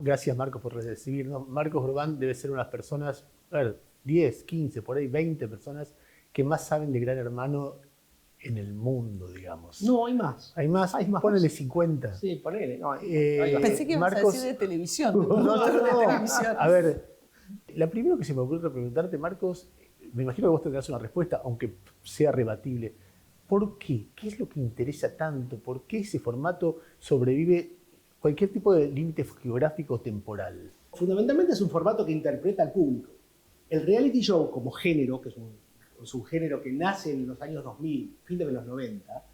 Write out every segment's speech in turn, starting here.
Gracias, Marcos, por recibirnos. Marcos Urbán debe ser una de las personas, a ver, 10, 15, por ahí 20 personas que más saben de Gran Hermano en el mundo, digamos. No, hay más. ¿Hay más? Hay más. Ponele 50. Sí, ponele. No, Pensé que ibas Marcos, a decir de televisión. No, De televisión. A ver, la primera que se me ocurre preguntarte, Marcos, me imagino que vos tendrás una respuesta, aunque sea rebatible. ¿Por qué? ¿Qué es lo que interesa tanto? ¿Por qué ese formato sobrevive cualquier tipo de límite geográfico o temporal? Fundamentalmente es un formato que interpreta al público. El reality show como género, que es un género que nace en los años 2000, fin de los 90,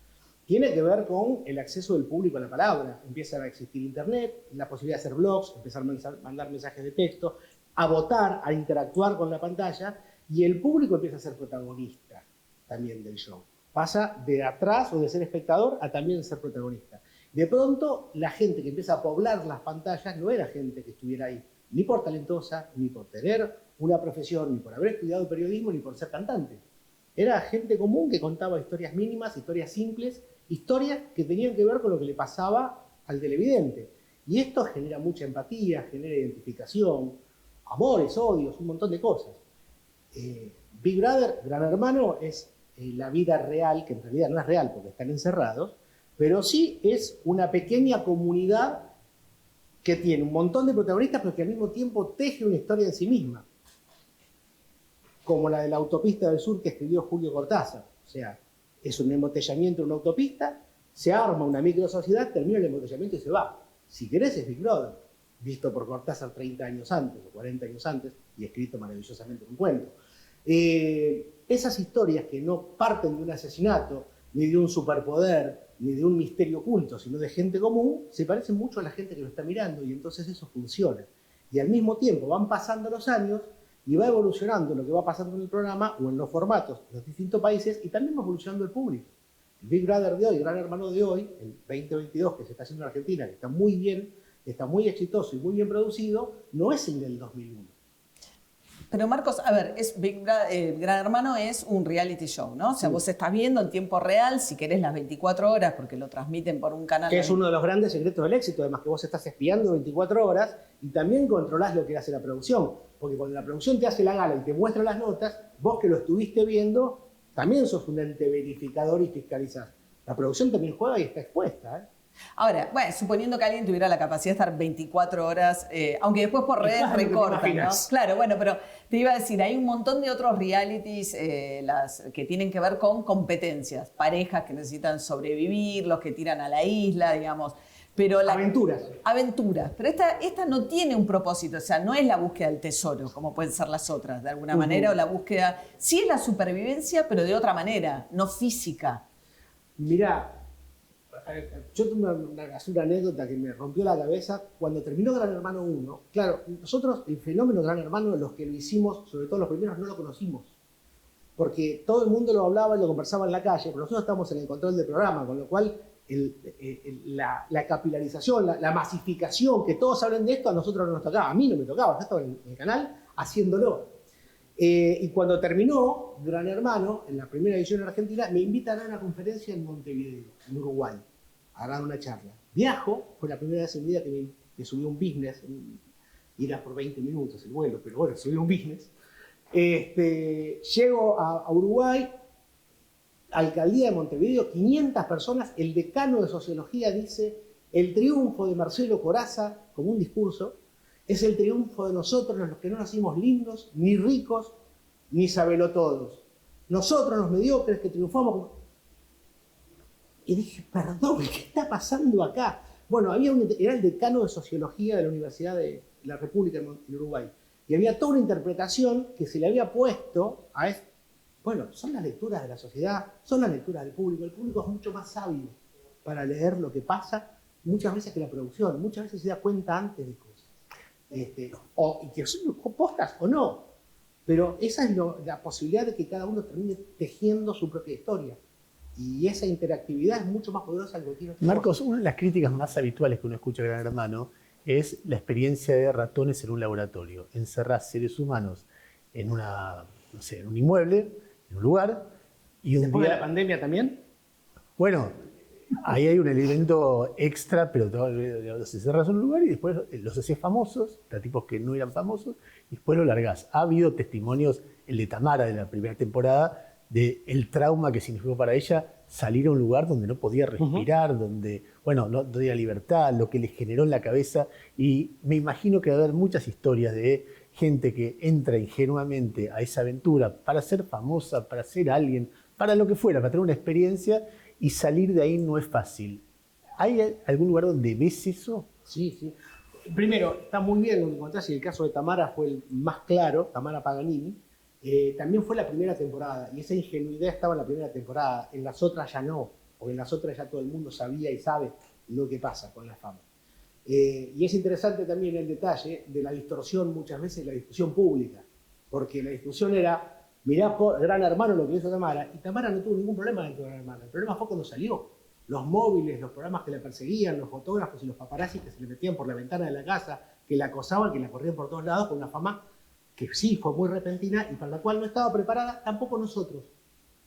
tiene que ver con el acceso del público a la palabra. Empieza a existir internet, la posibilidad de hacer blogs, empezar a mandar mensajes de texto, a votar, a interactuar con la pantalla, y el público empieza a ser protagonista también del show. Pasa de atrás o de ser espectador a también ser protagonista. De pronto, la gente que empieza a poblar las pantallas no era gente que estuviera ahí, ni por talentosa, ni por tener una profesión, ni por haber estudiado periodismo, ni por ser cantante. Era gente común que contaba historias mínimas, historias simples, historias que tenían que ver con lo que le pasaba al televidente. Y esto genera mucha empatía, genera identificación, amores, odios, un montón de cosas. Big Brother, Gran Hermano, es la vida real, que en realidad no es real porque están encerrados, pero sí es una pequeña comunidad que tiene un montón de protagonistas, pero que al mismo tiempo teje una historia en sí misma. Como la de la autopista del sur que escribió Julio Cortázar. O sea, es un embotellamiento en una autopista, se arma una microsociedad, termina el embotellamiento y se va. Si querés es Big Brother, visto por Cortázar 30 años antes o 40 años antes y escrito maravillosamente en un cuento. Esas historias que no parten de un asesinato, ni de un superpoder, ni de un misterio oculto, sino de gente común, se parecen mucho a la gente que lo está mirando y entonces eso funciona. Y al mismo tiempo van pasando los años y va evolucionando lo que va pasando en el programa o en los formatos de los distintos países y también va evolucionando el público. El Big Brother de hoy, Gran Hermano de hoy, el 2022 que se está haciendo en Argentina, que está muy bien, está muy exitoso y muy bien producido, no es el del 2001. Pero Marcos, a ver, Gran Hermano es un reality show, ¿no? O sea, vos estás viendo en tiempo real, si querés las 24 horas, porque lo transmiten por un canal. Que es uno de los grandes secretos del éxito, además que vos estás espiando 24 horas y también controlás lo que hace la producción. Porque cuando la producción te hace la gala y te muestra las notas, vos que lo estuviste viendo, también sos un ente verificador y fiscalizás. La producción también juega y está expuesta, ¿eh? Ahora, bueno, suponiendo que alguien tuviera la capacidad de estar 24 horas, aunque después por redes recortan, ¿no? Claro, bueno, pero te iba a decir, hay un montón de otros realities que tienen que ver con competencias, parejas que necesitan sobrevivir, los que tiran a la isla, digamos. Pero Aventuras. Aventuras. Pero esta no tiene un propósito, o sea, no es la búsqueda del tesoro, como pueden ser las otras, de alguna manera, o la búsqueda... Sí es la supervivencia, pero de otra manera, no física. Mirá, yo tuve una anécdota que me rompió la cabeza cuando terminó Gran Hermano 1. Claro, nosotros el fenómeno Gran Hermano, los que lo hicimos, sobre todo los primeros, no lo conocimos. Porque todo el mundo lo hablaba y lo conversaba en la calle, pero nosotros estamos en el control del programa, con lo cual la capilarización, la masificación, que todos hablen de esto, a nosotros no nos tocaba. A mí no me tocaba, yo estaba en el canal haciéndolo. Y cuando terminó Gran Hermano, en la primera edición en Argentina, me invitan a una conferencia en Montevideo, en Uruguay, a dar una charla. Viajo, fue la primera vez en mi vida que me subí un business, y era por 20 minutos el vuelo, pero bueno, subí un business. Llego a Uruguay, Alcaldía de Montevideo, 500 personas, el decano de Sociología dice, el triunfo de Marcelo Corazza, como un discurso, es el triunfo de nosotros, los que no nacimos lindos, ni ricos, ni sabelotodos. Nosotros, los mediocres, que triunfamos. Y dije, perdón, ¿qué está pasando acá? Bueno, era el decano de Sociología de la Universidad de la República en Uruguay. Y había toda una interpretación que se le había puesto a esto. Bueno, son las lecturas de la sociedad, son las lecturas del público. El público es mucho más sabio para leer lo que pasa muchas veces que la producción. Muchas veces se da cuenta antes de cosas. Y que son postas o no. Pero esa es la posibilidad de que cada uno termine tejiendo su propia historia. Y esa interactividad es mucho más poderosa que cualquier otra Marcos, cosa. una de las críticas más habituales que uno escucha de Gran Hermano es la experiencia de ratones en un laboratorio. Encerrar seres humanos en en un inmueble, en un lugar, y un ¿Después de día... la pandemia también? Bueno, ahí hay un elemento extra, pero los encerras en un lugar y después los haces famosos, a tipos que no eran famosos, y después lo largás. Ha habido testimonios, el de Tamara de la primera temporada, de el trauma que significó para ella salir a un lugar donde no podía respirar, donde, bueno, no tenía libertad, lo que le generó en la cabeza. Y me imagino que va a haber muchas historias de gente que entra ingenuamente a esa aventura para ser famosa, para ser alguien, para lo que fuera, para tener una experiencia, y salir de ahí no es fácil. ¿Hay algún lugar donde ves eso? Sí, sí. Primero, está muy bien lo que contás, y el caso de Tamara fue el más claro, Tamara Paganini. También fue la primera temporada, y esa ingenuidad estaba en la primera temporada. En las otras ya no, porque en las otras ya todo el mundo sabía y sabe lo que pasa con la fama. Y es interesante también el detalle de la distorsión muchas veces de la discusión pública, porque la discusión era, mirá por Gran Hermano lo que hizo Tamara, y Tamara no tuvo ningún problema dentro de Gran Hermano. El problema fue cuando salió. Los móviles, los programas que la perseguían, los fotógrafos y los paparazzis que se le metían por la ventana de la casa, que la acosaban, que la corrían por todos lados con una fama que sí fue muy repentina y para la cual no estaba preparada. Tampoco nosotros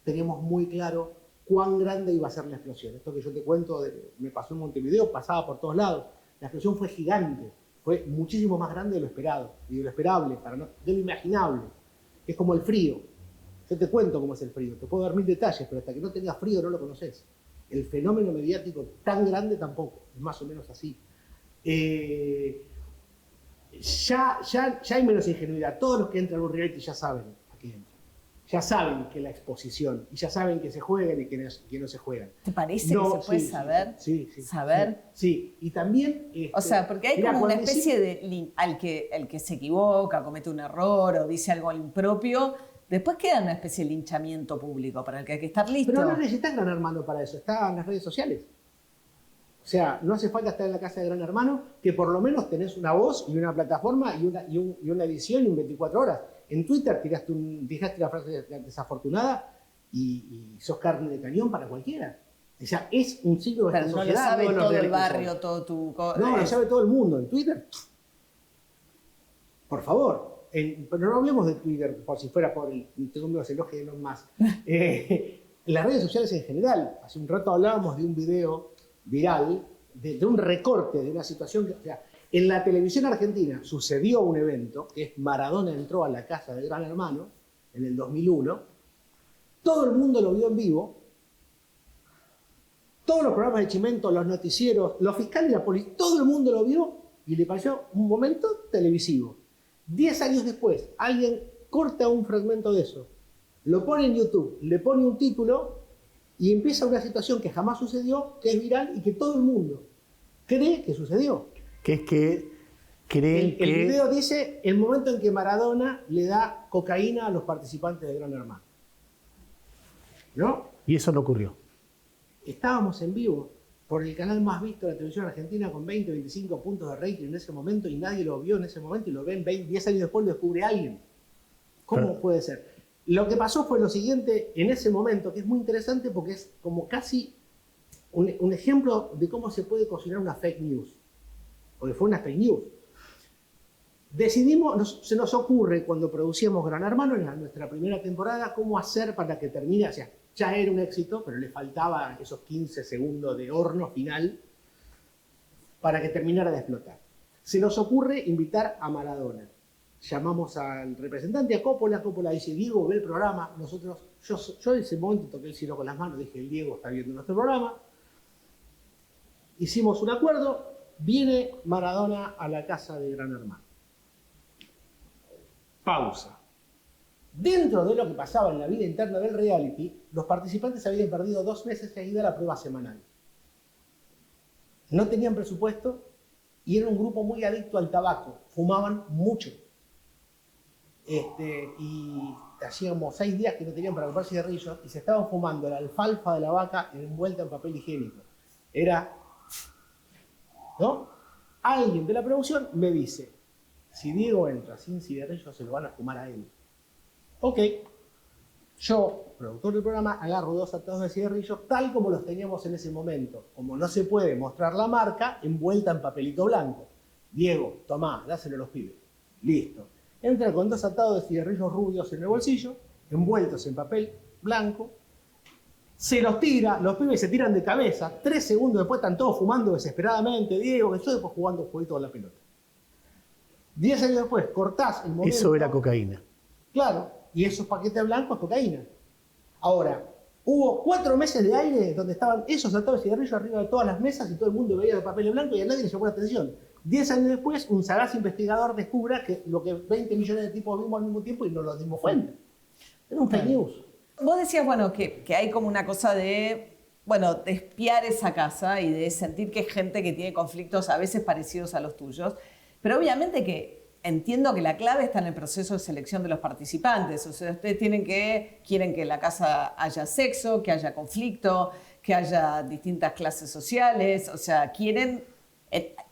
teníamos muy claro cuán grande iba a ser la explosión. Esto que yo te cuento, me pasó en Montevideo, pasaba por todos lados. La explosión fue gigante, fue muchísimo más grande de lo esperado y de lo esperable, de lo imaginable. Es como el frío. Yo te cuento cómo es el frío, te puedo dar 1000 detalles, pero hasta que no tengas frío no lo conoces. El fenómeno mediático tan grande tampoco, es más o menos así. Ya hay menos ingenuidad. Todos los que entran a un reality ya saben a qué entran. Ya saben que la exposición, y ya saben que se juegan y que no se juegan. ¿Te parece que se puede saber? Sí. ¿Saber? Sí, y también... O sea, porque hay como una especie de... Al que se equivoca, comete un error o dice algo impropio, después queda una especie de linchamiento público para el que hay que estar listo. Pero no necesitas Gran Hermano para eso, está en las redes sociales. O sea, no hace falta estar en la casa de Gran Hermano, que por lo menos tenés una voz y una plataforma y una edición y un 24 horas. En Twitter dejaste la frase desafortunada y sos carne de cañón para cualquiera. O sea, es un siglo de pero esta no lo sociedad. sabe No todo el barrio, todo tu... No, lo sabe todo el mundo. En Twitter, por favor. Pero no hablemos de Twitter por si fuera por tengo miedo, se enoje de Elon Musk. En las redes sociales en general. Hace un rato hablábamos de un video viral, de un recorte de una situación que, o sea, en la televisión argentina sucedió un evento, que es Maradona entró a la casa de Gran Hermano en el 2001, todo el mundo lo vio en vivo, todos los programas de Chimento, los noticieros, los fiscales y la policía, todo el mundo lo vio y le pareció un momento televisivo. 10 años después, alguien corta un fragmento de eso, lo pone en YouTube, le pone un título y empieza una situación que jamás sucedió, que es viral y que todo el mundo cree que sucedió. Que es que creen El video dice el momento en que Maradona le da cocaína a los participantes de Gran Hermano. ¿No? Y eso no ocurrió. Estábamos en vivo por el canal más visto de la televisión argentina con 20, 25 puntos de rating en ese momento y nadie lo vio en ese momento y lo ven 10 años después lo descubre alguien. ¿Cómo puede ser? Lo que pasó fue lo siguiente en ese momento, que es muy interesante porque es como casi un ejemplo de cómo se puede cocinar una fake news. Porque fue una fake news. Se nos ocurre cuando producíamos Gran Hermano en nuestra primera temporada cómo hacer para que termine, o sea, ya era un éxito, pero le faltaba esos 15 segundos de horno final para que terminara de explotar. Se nos ocurre invitar a Maradona. Llamamos al representante, a Coppola dice, Diego, ve el programa. Yo en ese momento toqué el cielo con las manos, dije, el Diego está viendo nuestro programa. Hicimos un acuerdo, viene Maradona a la casa de Gran Hermano. Pausa. Dentro de lo que pasaba en la vida interna del reality, los participantes habían perdido 2 meses seguida la prueba semanal. No tenían presupuesto y era un grupo muy adicto al tabaco. Fumaban mucho. Y hacíamos 6 días que no tenían para comprar cigarrillos y se estaban fumando la alfalfa de la vaca envuelta en papel higiénico. ¿No? Alguien de la producción me dice, si Diego entra sin cigarrillos se lo van a fumar a él. Ok. Yo, productor del programa, agarro 2 atados de cigarrillos tal como los teníamos en ese momento. Como no se puede mostrar la marca, envuelta en papelito blanco. Diego, tomá, dáselo a los pibes. Listo. Entra con 2 atados de cigarrillos rubios en el bolsillo, envueltos en papel blanco, se los tira, los pibes se tiran de cabeza, 3 segundos después están todos fumando desesperadamente, Diego, que yo después jugando un jueguito con la pelota. 10 años después, cortás el momento. Eso era cocaína. Claro, y esos paquetes blancos es cocaína. Ahora, hubo 4 meses de aire donde estaban esos atados de cigarrillos arriba de todas las mesas y todo el mundo veía el papel en blanco y a nadie le llamó la atención. 10 años después, un sagaz investigador descubra que lo que 20 millones de tipos vimos al mismo tiempo y no nos dimos cuenta. Era un fake news. Vos decías, bueno, que hay como una cosa de, bueno, de espiar esa casa y de sentir que es gente que tiene conflictos a veces parecidos a los tuyos, pero obviamente que entiendo que la clave está en el proceso de selección de los participantes. O sea, ustedes quieren que en la casa haya sexo, que haya conflicto, que haya distintas clases sociales, o sea, quieren...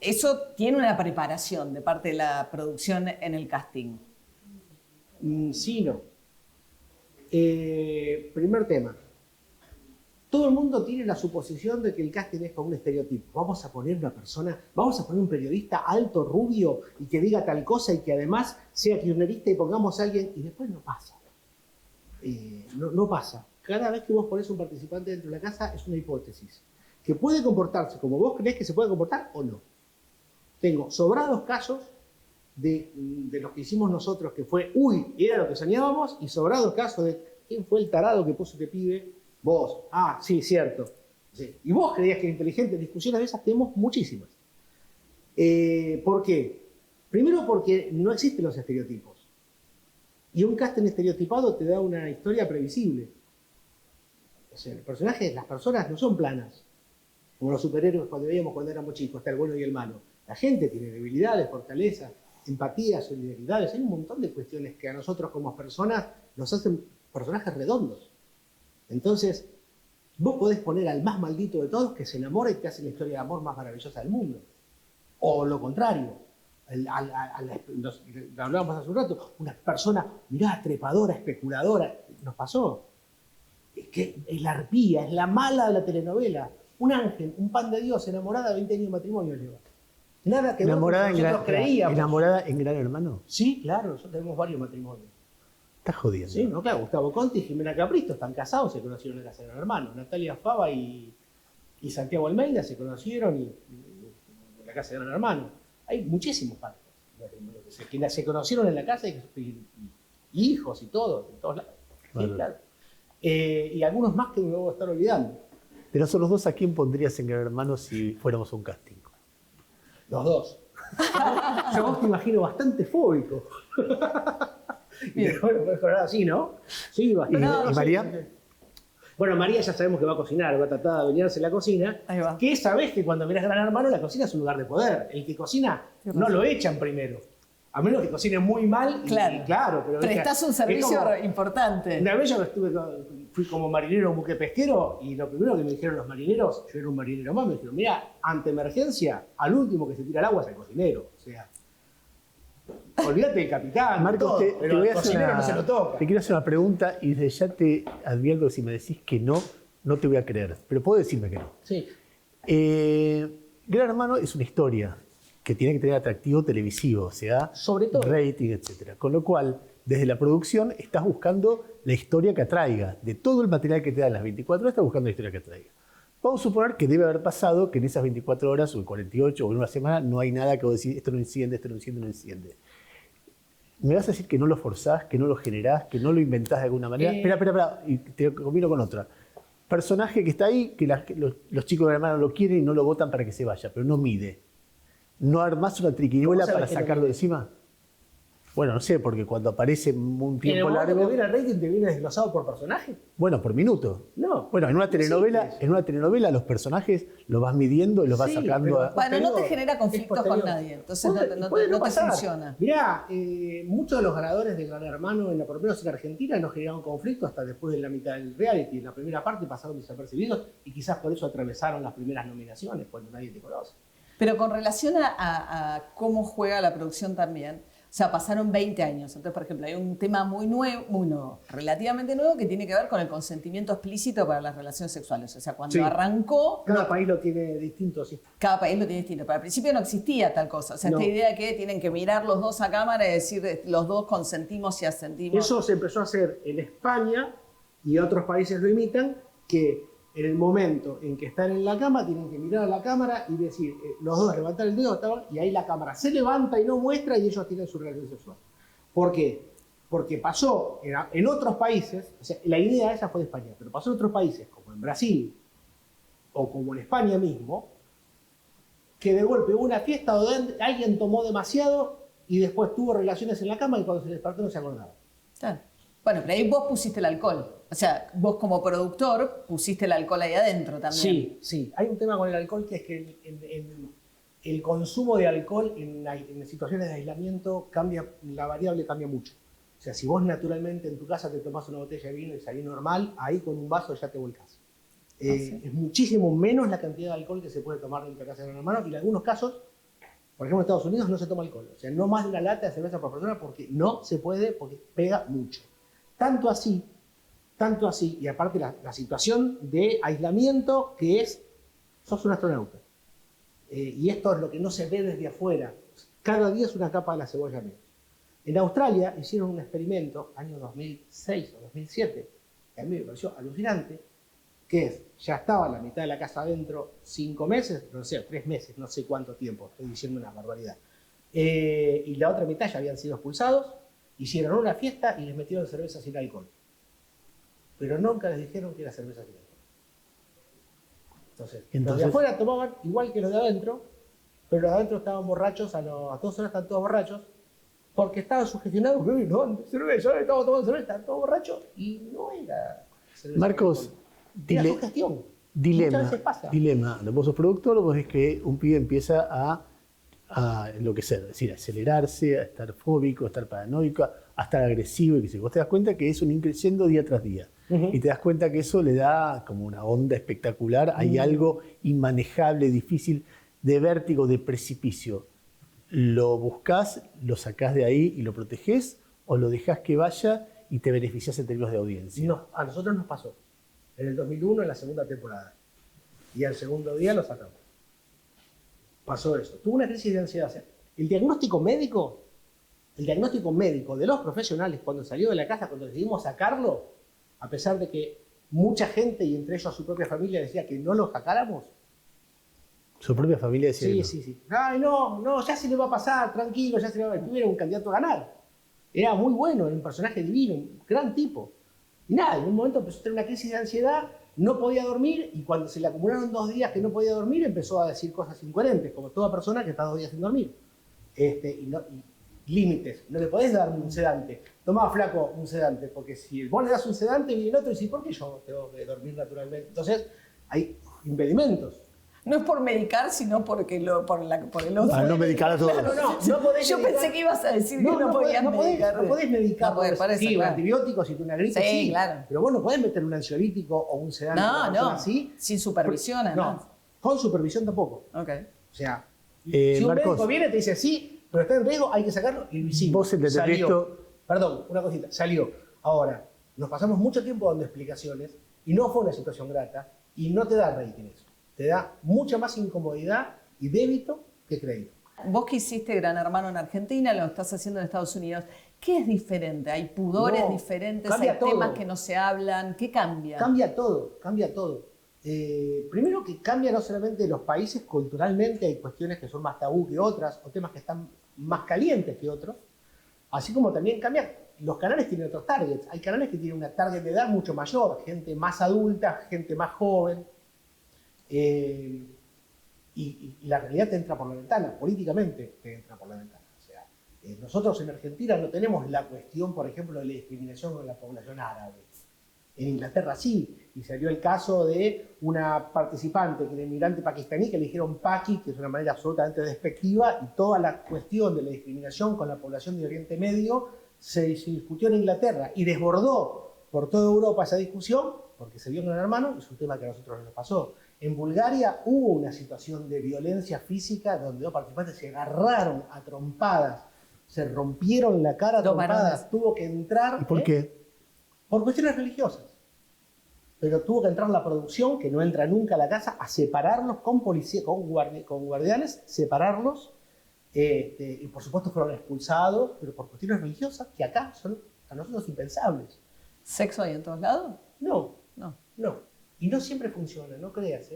Eso tiene una preparación de parte de la producción en el casting. Sí, no. Primer tema. Todo el mundo tiene la suposición de que el casting es como un estereotipo. Vamos a poner una persona, vamos a poner un periodista alto, rubio, y que diga tal cosa y que además sea kirchnerista y pongamos a alguien, y después no pasa. No pasa. Cada vez que vos ponés un participante dentro de la casa es una hipótesis. Que puede comportarse como vos creés que se puede comportar o no. Tengo sobrados casos de los que hicimos nosotros, que fue, uy, era lo que soñábamos, y sobrados casos de, ¿quién fue el tarado que puso este pibe? Vos. Ah, sí, cierto. Sí. Y vos creías que era inteligente. Discusiones de esas tenemos muchísimas. ¿Por qué? Primero porque no existen los estereotipos. Y un casting estereotipado te da una historia previsible. O sea, el personaje, las personas no son planas. Como los superhéroes cuando veíamos cuando éramos chicos, está el bueno y el malo. La gente tiene debilidades, fortalezas, empatía, solidaridades. Hay un montón de cuestiones que a nosotros como personas nos hacen personajes redondos. Entonces, vos podés poner al más maldito de todos que se enamora y te hace la historia de amor más maravillosa del mundo. O lo contrario. Lo hablábamos hace un rato, una persona, mirá, trepadora, especuladora. Nos pasó. Es que es la arpía, es la mala de la telenovela. Un ángel, un pan de Dios, enamorada de 20 años de matrimonio lleva. Nada que ver con lo que nosotros creíamos. ¿Enamorada en Gran Hermano? Sí, claro, nosotros tenemos varios matrimonios. Estás jodiendo. Sí, no, claro, Gustavo Conti y Jimena Capristo están casados, se conocieron en la casa de Gran Hermano. Natalia Fava y Santiago Almeida se conocieron en la casa de Gran Hermano. Hay muchísimos padres que se conocieron en la casa y hijos y todo, en todos lados. Claro. Sí, claro. Y algunos más que me voy a estar olvidando. De nosotros dos, ¿a quién pondrías en Gran Hermano si fuéramos un casting? Los dos. Yo vos te imagino bastante fóbico. Y bueno, puedes cobrar así, ¿no? Sí, bastante. ¿Y María? Sí. Bueno, María ya sabemos que va a cocinar, va a tratar de adueñarse la cocina. Ahí va. Que sabés que cuando mirás Gran Hermano, la cocina es un lugar de poder. El que cocina no lo echan primero. A menos que cocine muy mal. Claro, pero prestás un servicio importante. Una vez yo fui como marinero buque pesquero y lo primero que me dijeron los marineros, yo era un marinero más, me dijeron, mira, ante emergencia, al último que se tira al agua es el cocinero. O sea, olvídate del capitán, Marcos, todo, pero el cocinero no se lo toca. Te quiero hacer una pregunta y desde ya te advierto que si me decís que no, no te voy a creer. Pero puedo decirme que no. Sí. Gran Hermano es una historia que tiene que tener atractivo televisivo, o sea, Sobre todo. rating, etc. Con lo cual, desde la producción estás buscando la historia que atraiga. De todo el material que te dan las 24 horas, estás buscando la historia que atraiga. Vamos a suponer que debe haber pasado que en esas 24 horas, o en 48, o en una semana, no hay nada que vos decís, esto no enciende, esto no enciende, no enciende. ¿Me vas a decir que no lo forzás, que no lo generás, que no lo inventás de alguna manera? Espera, y te combino con otra. Personaje que está ahí, que los chicos de Gran Hermano lo quieren y no lo votan para que se vaya, pero no mide. ¿No armás una triquiñuela para sacarlo de encima? Bueno, no sé, porque cuando aparece un tiempo largo... ¿En el momento que viene el rating te viene desglosado por personaje? Bueno, por minuto. No. Bueno, en una telenovela los personajes los vas midiendo y los vas sacando... Bueno, no te genera conflictos con nadie, entonces no te funciona. Mirá, muchos de los ganadores de Gran Hermano, por lo menos en Argentina, no generaron conflicto hasta después de la mitad del reality. En la primera parte pasaron desapercibidos y quizás por eso atravesaron las primeras nominaciones, cuando nadie te conoce. Pero con relación a cómo juega la producción también, o sea, pasaron 20 años. Entonces, por ejemplo, hay un tema muy nuevo, relativamente nuevo, que tiene que ver con el consentimiento explícito para las relaciones sexuales. O sea, cuando arrancó... Cada país lo tiene distinto, sí. Cada país lo tiene distinto. Pero al principio no existía tal cosa. O sea, esta idea de que tienen que mirar los dos a cámara y decir, los dos consentimos y asentimos. Eso se empezó a hacer en España y otros países lo imitan, que en el momento en que están en la cama tienen que mirar a la cámara y decir, los dos levantar el dedo, y ahí la cámara se levanta y no muestra y ellos tienen su relación sexual. ¿Por qué? Porque pasó en otros países, o sea, la idea esa fue de España, pero pasó en otros países, como en Brasil o como en España mismo, que de golpe hubo una fiesta donde alguien tomó demasiado y después tuvo relaciones en la cama y cuando se despertó no se acordaba. Claro. Bueno, pero ahí vos pusiste el alcohol. O sea, vos como productor pusiste el alcohol ahí adentro también. Sí, sí. Hay un tema con el alcohol que es que el consumo de alcohol en situaciones de aislamiento cambia, la variable cambia mucho. O sea, si vos naturalmente en tu casa te tomás una botella de vino y salís normal, ahí con un vaso ya te volcás. Sí. Es muchísimo menos la cantidad de alcohol que se puede tomar dentro de casa de un hermano y en algunos casos, por ejemplo en Estados Unidos no se toma alcohol. O sea, no más de una lata de cerveza por persona porque no se puede, porque pega mucho. Tanto así, y aparte la situación de aislamiento que es, sos un astronauta. Y esto es lo que no se ve desde afuera. Cada día es una capa de la cebolla menos. En Australia hicieron un experimento, año 2006 o 2007, que a mí me pareció alucinante, que es, ya estaba la mitad de la casa adentro 5 meses, no sé, 3 meses, no sé cuánto tiempo, estoy diciendo una barbaridad. Y la otra mitad ya habían sido expulsados, hicieron una fiesta y les metieron cerveza sin alcohol. Pero nunca les dijeron que era cerveza sin alcohol. Entonces, los de afuera tomaban igual que los de adentro, pero los de adentro estaban borrachos, a 2 horas están todos borrachos, porque estaban sugestionados, no, cerveza, estamos tomando cerveza, estaban todos borrachos, y no era cerveza. Marcos, era sugestión. Dilema. Vos sos productor, vos ves que un pibe empieza a enloquecer, es decir, a acelerarse, a estar fóbico, a estar paranoico, a estar agresivo, y que si vos te das cuenta que es un increciendo día tras día. Y te das cuenta que eso le da como una onda espectacular, hay algo inmanejable, difícil, de vértigo, de precipicio. ¿Lo buscás, lo sacás de ahí y lo protegés, o lo dejás que vaya y te beneficiás en términos de audiencia? No, a nosotros nos pasó. En el 2001, en la segunda temporada. Y al segundo día lo sacamos. Pasó eso. Tuvo una crisis de ansiedad. O sea, el diagnóstico médico de los profesionales cuando salió de la casa, cuando decidimos sacarlo, a pesar de que mucha gente, y entre ellos su propia familia, decía que no lo sacáramos. ¿Su propia familia decía que no? Sí. Ay, no, ya se le va a pasar, tranquilo, ya se le va a ver. Tú eras un candidato a ganar. Era muy bueno, era un personaje divino, un gran tipo. Y nada, en un momento empezó a tener una crisis de ansiedad, no podía dormir, y cuando se le acumularon 2 días que no podía dormir, empezó a decir cosas incoherentes, como toda persona que está 2 días sin dormir. Y límites, no le podés dar un sedante. Tomá, flaco, un sedante, porque si vos le das un sedante, viene otro y dice, ¿por qué yo tengo que dormir naturalmente? Entonces, hay impedimentos. No es por medicar, sino porque por el otro. Para no medicar a todos. Claro, no podés Yo medicar. pensé que ibas a decir que no podías medicar. No podés medicar. No podés, parece, sí, claro. un antibiótico, si tú una gripe, sí, claro. Pero vos no podés meter un ansiolítico o un sedante así. Sin supervisión, además. No, con supervisión tampoco. Okay. O sea, si un Marcos, médico viene y te dice, sí, pero está en riesgo, hay que sacarlo, y lo hicimos. Vos entendés esto. Perdón, una cosita, salió. Ahora, nos pasamos mucho tiempo dando explicaciones y no fue una situación grata y no te da rating eso. Te da mucha más incomodidad y débito que crédito. Vos que hiciste Gran Hermano en Argentina, lo estás haciendo en Estados Unidos. ¿Qué es diferente? ¿Hay pudores diferentes? ¿Hay temas que no se hablan? ¿Qué cambia? Cambia todo. Primero que cambia no solamente los países, culturalmente hay cuestiones que son más tabú que otras, o temas que están más calientes que otros, así como también cambia, los canales tienen otros targets, hay canales que tienen una target de edad mucho mayor, gente más adulta, gente más joven, y la realidad te entra por la ventana, políticamente te entra por la ventana. O sea, nosotros en Argentina no tenemos la cuestión, por ejemplo, de la discriminación con la población árabe. En Inglaterra sí, y salió el caso de una participante, que era inmigrante pakistaní, que le dijeron Paki, que es una manera absolutamente despectiva, y toda la cuestión de la discriminación con la población de Oriente Medio se discutió en Inglaterra y desbordó por toda Europa esa discusión, porque se vio en Gran Hermano, es un tema que a nosotros nos pasó. En Bulgaria hubo una situación de violencia física donde 2 participantes se agarraron a trompadas, se rompieron la cara a trompadas, tuvo que entrar... ¿Y por qué? Por cuestiones religiosas. Pero tuvo que entrar la producción, que no entra nunca a la casa, a separarlos con policía, con guardianes, separarlos, y por supuesto fueron expulsados, pero por cuestiones religiosas que acá son a nosotros impensables. ¿Sexo hay en todos lados? No. Y no siempre funciona, no creas.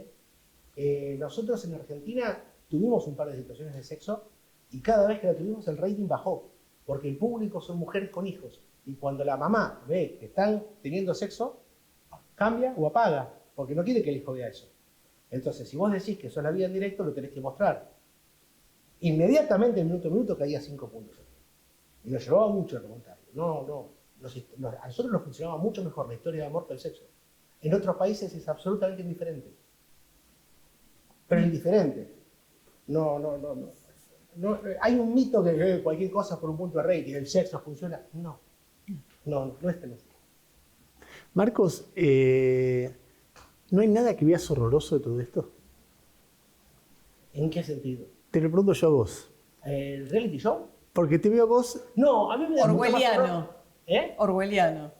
Nosotros en Argentina tuvimos un par de situaciones de sexo y cada vez que la tuvimos el rating bajó, porque el público son mujeres con hijos. Y cuando la mamá ve que están teniendo sexo, cambia o apaga, porque no quiere que el hijo vea eso. Entonces, si vos decís que eso es la vida en directo, lo tenés que mostrar. Inmediatamente, minuto a minuto, caía 5 puntos. Y nos llevaba mucho a remontarlo. A nosotros nos funcionaba mucho mejor la historia de amor que el sexo. En otros países es absolutamente indiferente. Pero indiferente. No. Hay un mito que cualquier cosa por un punto de rating, el sexo funciona. No es tan así. Marcos, ¿no hay nada que veas horroroso de todo esto? ¿En qué sentido? Te lo pregunto yo a vos. ¿El reality show? Porque te veo a vos. No, a mí me da mucho más Orwelliano. horror. ¿Eh? Orwelliano.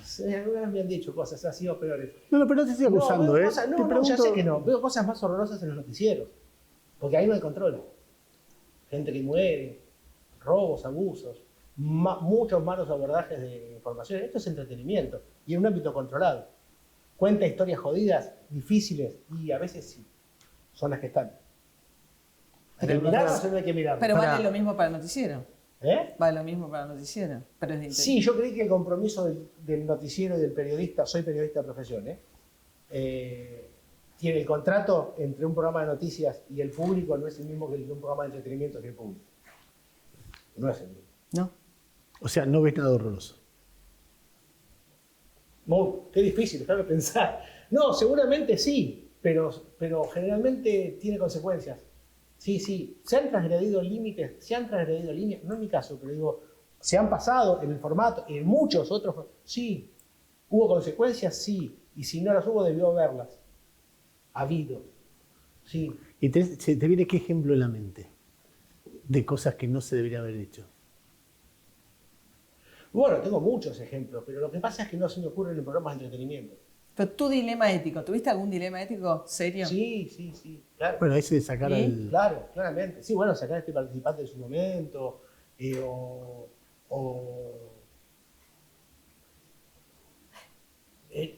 Sí, algunas me han dicho cosas, ha sido peores. No, pero no te estoy acusando, veo ¿eh? cosas- Te no, pregunto... ya sé que no. Veo cosas más horrorosas en los noticieros. Porque ahí no hay control. Gente que muere, robos, abusos, muchos malos abordajes de información. Esto es entretenimiento y en un ámbito controlado. Cuenta historias jodidas, difíciles y a veces sí, son las que están. Hay que mirarlas o no hay que mirarlas. Pero Pará. vale lo mismo para el noticiero. ¿Eh? Vale lo mismo para el noticiero. Pero es de interés. Sí, yo creí que el compromiso del noticiero y del periodista, soy periodista de profesión, tiene el contrato entre un programa de noticias y el público, no es el mismo que el de un programa de entretenimiento que el público. No es el mismo. ¿No? O sea, no ves nada horroroso. Qué difícil, déjame pensar. No, seguramente sí, pero generalmente tiene consecuencias. Sí, se han transgredido límites, no en mi caso, pero digo, se han pasado en el formato, en muchos otros, sí. ¿Hubo consecuencias? Sí. Y si no las hubo, debió haberlas. Ha habido. Sí. ¿Y te viene qué ejemplo en la mente de cosas que no se debería haber hecho? Bueno, tengo muchos ejemplos, pero lo que pasa es que no se me ocurren en programas de entretenimiento. Pero tu dilema ético, ¿tuviste algún dilema ético serio? Sí, claro. Bueno, ese de sacar ¿Y? al... Claro, claramente. Sí, bueno, sacar a este participante en su momento,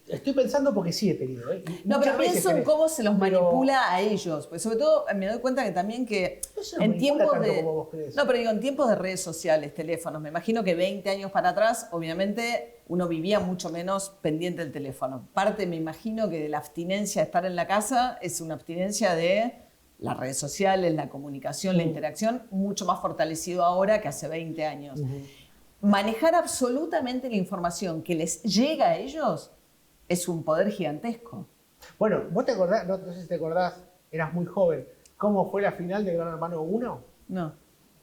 estoy pensando porque sí he tenido. No, pero Muchas veces pienso en tenés. cómo se los Pero manipula a ellos. Pues sobre todo me doy cuenta que también que no se los en manipula tiempos tanto de... como vos crees. No, pero digo, en tiempos de redes sociales, teléfonos, me imagino que 20 años para atrás, obviamente, uno vivía mucho menos pendiente del teléfono. Parte, me imagino, que de la abstinencia de estar en la casa es una abstinencia de las redes sociales, la comunicación, la interacción, mucho más fortalecido ahora que hace 20 años. Manejar absolutamente la información que les llega a ellos es un poder gigantesco. Bueno, vos te acordás, no sé si te acordás, eras muy joven, ¿cómo fue la final de Gran Hermano 1? No.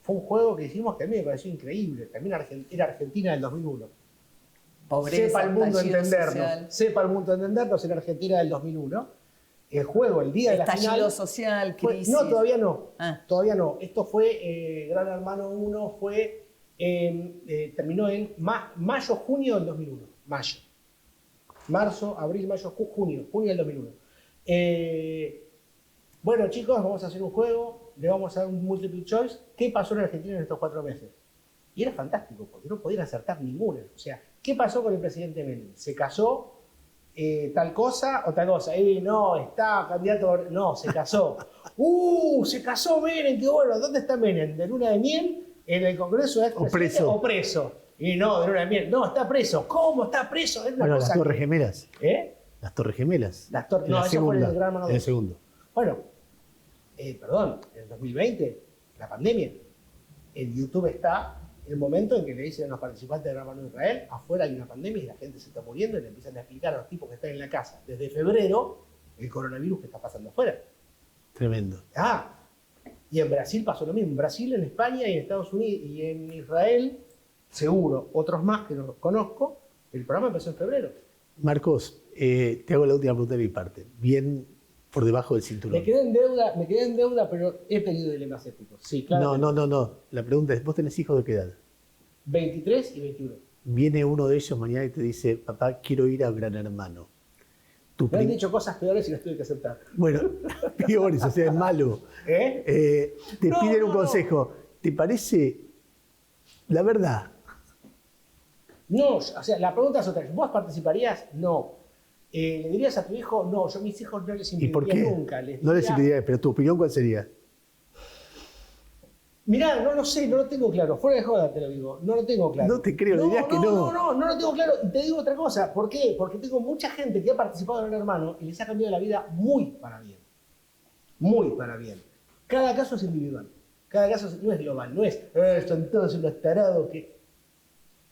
Fue un juego que hicimos que a mí me pareció increíble. También era Argentina del 2001. Pobreza, Sepa el mundo estallido entendernos. social. Sepa el mundo entendernos en Argentina del 2001. El juego, el día de la Estallido final. social, fue- crisis. no, todavía no. Ah. Todavía no. Esto fue, Gran Hermano 1 fue, terminó en mayo, junio del 2001. Mayo. Marzo, abril, mayo, junio del 2001. Bueno, chicos, vamos a hacer un juego, le vamos a dar un multiple choice. ¿Qué pasó en Argentina en estos 4 meses? Y era fantástico, porque no podían acertar ninguna. O sea, ¿qué pasó con el presidente Menem? ¿Se casó tal cosa o tal cosa? No, está candidato... No, se casó. Se casó Menem, qué bueno. ¿Dónde está Menem? ¿De luna de miel? ¿En el Congreso de O preso. ¿O preso? Y no, de luna de miel. No, está preso. ¿Cómo está preso? Es una Bueno, cosa las Torres que- Gemelas. ¿Eh? Las Torres Gemelas. No, En la eso fue en segunda, el Gran Hermano en el 2. segundo. Bueno, perdón, en el 2020, la pandemia, en YouTube está el momento en que le dicen a los participantes de Gran Hermano Israel, afuera hay una pandemia y la gente se está muriendo y le empiezan a explicar a los tipos que están en la casa desde febrero el coronavirus que está pasando afuera. Tremendo. Y en Brasil pasó lo mismo. En Brasil, en España y en Estados Unidos y en Israel, seguro, otros más que no los conozco, el programa empezó en febrero. Marcos, te hago la última pregunta de mi parte. Bien por debajo del cinturón. Me quedé en deuda, pero he tenido dilemas éticos. Sí, claro. No. La pregunta es, ¿vos tenés hijos de qué edad? 23 y 21. Viene uno de ellos mañana y te dice, papá, quiero ir a Gran Hermano. Me han dicho cosas peores y las tuve que aceptar. Bueno, peores, o sea, es malo. Te piden un consejo. ¿Te parece la verdad? No, o sea, la pregunta es otra. ¿Vos participarías? No. ¿Le dirías a tu hijo? No, yo a mis hijos no les ¿Y por qué? impediría nunca. No les impediría, pero tu opinión, ¿cuál sería? Mirá, no lo sé, no lo tengo claro. Fuera de joda te lo digo, no lo tengo claro. No te creo, dirías que no. No lo tengo claro. Y te digo otra cosa. ¿Por qué? Porque tengo mucha gente que ha participado en Gran Hermano y les ha cambiado la vida muy para bien. Muy para bien. Cada caso es individual. Cada caso no es global. No es, son todos unos tarados que...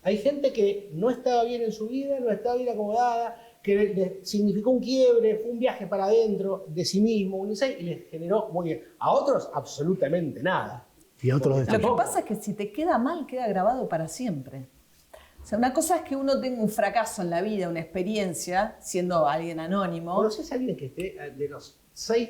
Hay gente que no estaba bien en su vida, no estaba bien acomodada, que le significó un quiebre, fue un viaje para adentro de sí mismo, un insight, y les generó muy bien. A otros, absolutamente nada. Y a otros Lo que pasa es que si te queda mal, queda grabado para siempre. O sea, una cosa es que uno tenga un fracaso en la vida, una experiencia, siendo alguien anónimo. ¿Conoces a alguien que esté de los 6,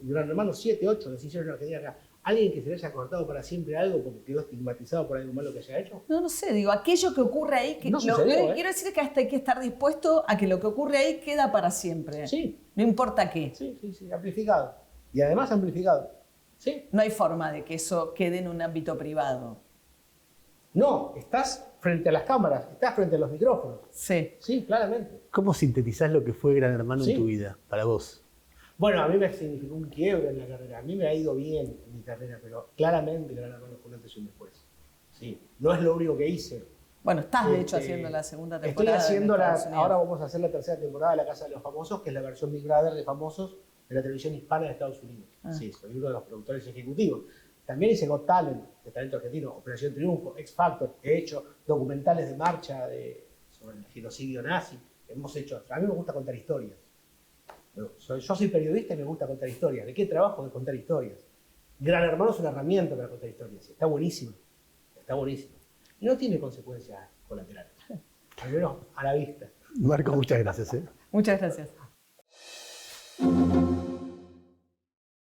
Gran Hermano, 7, 8 que se hicieron en Argentina acá? ¿Alguien que se le haya cortado para siempre algo porque quedó estigmatizado por algo malo que haya hecho? No sé, digo, aquello que ocurre ahí, que No lo que sucedió, quiero decir es que hasta hay que estar dispuesto a que lo que ocurre ahí queda para siempre. Sí. No importa qué. Sí, amplificado. Y además amplificado. Sí. No hay forma de que eso quede en un ámbito privado. No, estás frente a las cámaras, estás frente a los micrófonos. Sí. Sí, claramente. ¿Cómo sintetizás lo que fue Gran Hermano Sí. en tu vida, para vos? Bueno, a mí me significó un quiebre en la carrera. A mí me ha ido bien en mi carrera, pero claramente Gran Hermano fue un antes y un después. Sí. No es lo único que hice. Bueno, estás de hecho Este, haciendo la segunda Estoy temporada. haciendo en Estados Unidos. ahora vamos a hacer la tercera temporada de La Casa de los Famosos, que es la versión Big Brother de Famosos de la televisión hispana de Estados Unidos. Ah. Sí, soy uno de los productores ejecutivos. También hice Got Talent, de talento argentino, Operación Triunfo, X Factor. He hecho documentales de marcha sobre el genocidio nazi. A mí me gusta contar historias. Yo soy periodista y me gusta contar historias. ¿De qué trabajo? De contar historias. Gran Hermano es una herramienta para contar historias. Está buenísimo. Está buenísimo. Y no tiene consecuencias colaterales. Al menos a la vista. Marco, muchas gracias. Muchas gracias.